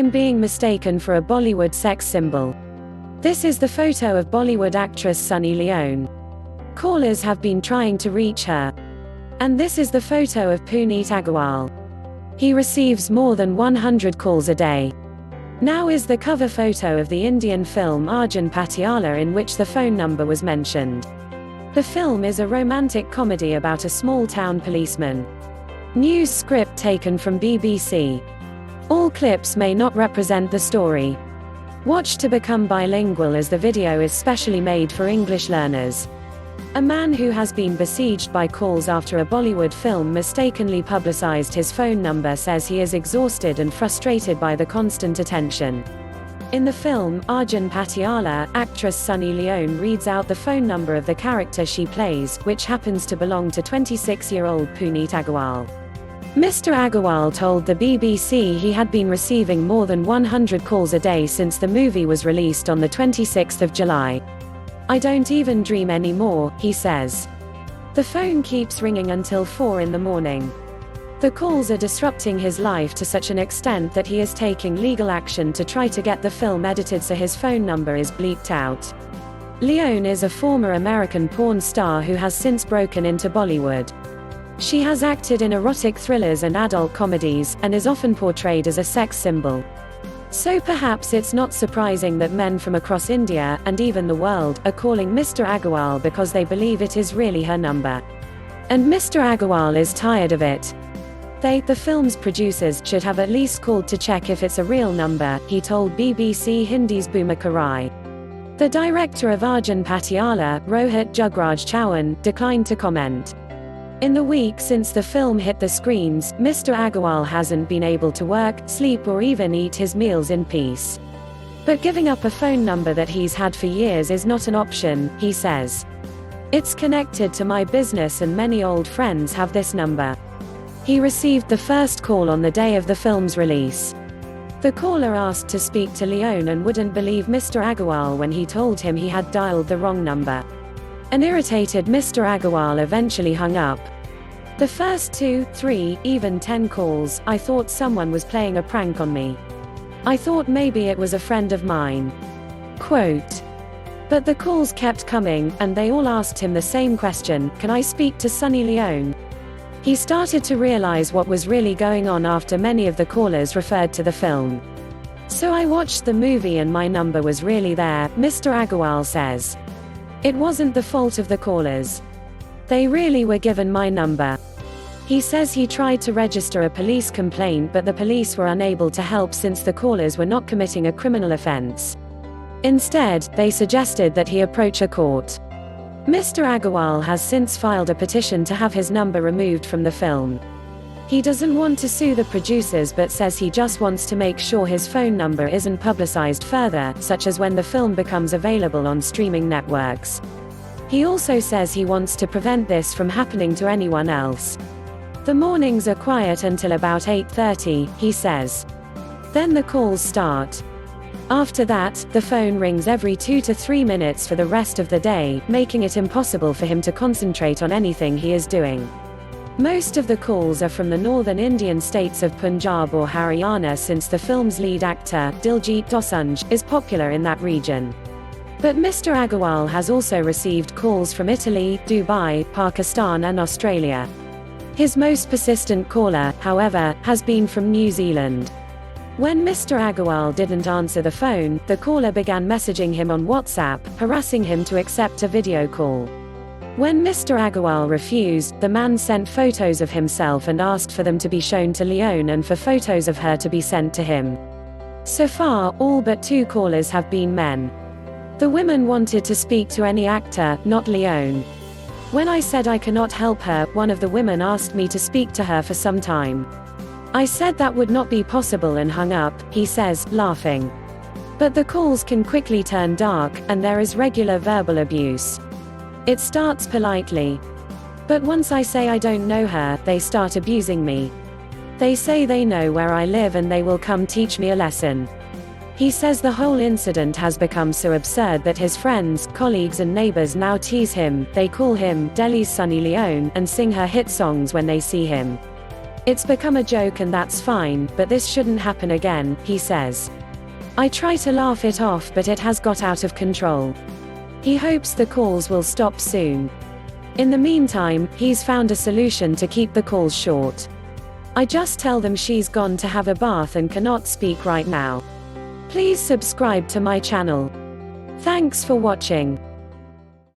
I'm being mistaken for a Bollywood sex symbol. This is the photo of Bollywood actress Sunny Leone. Callers have been trying to reach her. And this is the photo of Puneet Agarwal. He receives more than 100 calls a day. Now is the cover photo of the Indian film Arjun Patiala, in which the phone number was mentioned. The film is a romantic comedy about a small-town policeman. News script taken from BBC. All clips may not represent the story. Watch to become bilingual, as the video is specially made for English learners. A man who has been besieged by calls after a Bollywood film mistakenly publicized his phone number says he is exhausted and frustrated by the constant attention. In the film, Arjun Patiala, actress Sunny Leone reads out the phone number of the character she plays, which happens to belong to 26-year-old Puneet Agarwal. Mr. Agarwal told the BBC he had been receiving more than 100 calls a day since the movie was released on the 26th of July. I don't even dream anymore, he says. The phone keeps ringing until 4 in the morning. The calls are disrupting his life to such an extent that he is taking legal action to try to get the film edited so his phone number is bleeped out. Leone is a former American porn star who has since broken into Bollywood. She has acted in erotic thrillers and adult comedies, and is often portrayed as a sex symbol. So perhaps it's not surprising that men from across India, and even the world, are calling Mr. Agarwal because they believe it is really her number. And Mr. Agarwal is tired of it. The film's producers, should have at least called to check if it's a real number, he told BBC Hindi's Bhumika Rai. The director of Arjun Patiala, Rohit Jugraj Chauhan, declined to comment. In the week since the film hit the screens, Mr. Agarwal hasn't been able to work, sleep, or even eat his meals in peace. But giving up a phone number that he's had for years is not an option, he says. It's connected to my business and many old friends have this number. He received the first call on the day of the film's release. The caller asked to speak to Leone and wouldn't believe Mr. Agarwal when he told him he had dialed the wrong number. An irritated Mr. Agarwal eventually hung up. The first 2, 3, even 10 calls, I thought someone was playing a prank on me. I thought maybe it was a friend of mine. Quote. But the calls kept coming, and they all asked him the same question: can I speak to Sunny Leone? He started to realize what was really going on after many of the callers referred to the film. So I watched the movie and my number was really there, Mr. Agarwal says. It wasn't the fault of the callers. They really were given my number. He says he tried to register a police complaint, but the police were unable to help since the callers were not committing a criminal offense. Instead, they suggested that he approach a court. Mr. Agarwal has since filed a petition to have his number removed from the film. He doesn't want to sue the producers but says he just wants to make sure his phone number isn't publicized further, such as when the film becomes available on streaming networks. He also says he wants to prevent this from happening to anyone else. The mornings are quiet until about 8:30, he says. Then the calls start. After that, the phone rings every 2 to 3 minutes for the rest of the day, making it impossible for him to concentrate on anything he is doing. Most of the calls are from the northern Indian states of Punjab or Haryana, since the film's lead actor, Diljit Dosanjh, is popular in that region. But Mr. Agarwal has also received calls from Italy, Dubai, Pakistan and Australia. His most persistent caller, however, has been from New Zealand. When Mr. Agarwal didn't answer the phone, the caller began messaging him on WhatsApp, harassing him to accept a video call. When Mr. Agarwal refused, the man sent photos of himself and asked for them to be shown to Leone and for photos of her to be sent to him. So far, all but 2 callers have been men. The women wanted to speak to any actor, not Leone. When I said I cannot help her, one of the women asked me to speak to her for some time. I said that would not be possible and hung up, he says, laughing. But the calls can quickly turn dark, and there is regular verbal abuse. It starts politely. But once I say I don't know her, they start abusing me. They say they know where I live and they will come teach me a lesson. He says the whole incident has become so absurd that his friends, colleagues and neighbors now tease him. They call him Delhi's Sunny Leone and sing her hit songs when they see him. It's become a joke and that's fine, but this shouldn't happen again, he says. I try to laugh it off, but it has got out of control. He hopes the calls will stop soon. In the meantime, he's found a solution to keep the calls short. I just tell them she's gone to have a bath and cannot speak right now. Please subscribe to my channel. Thanks for watching.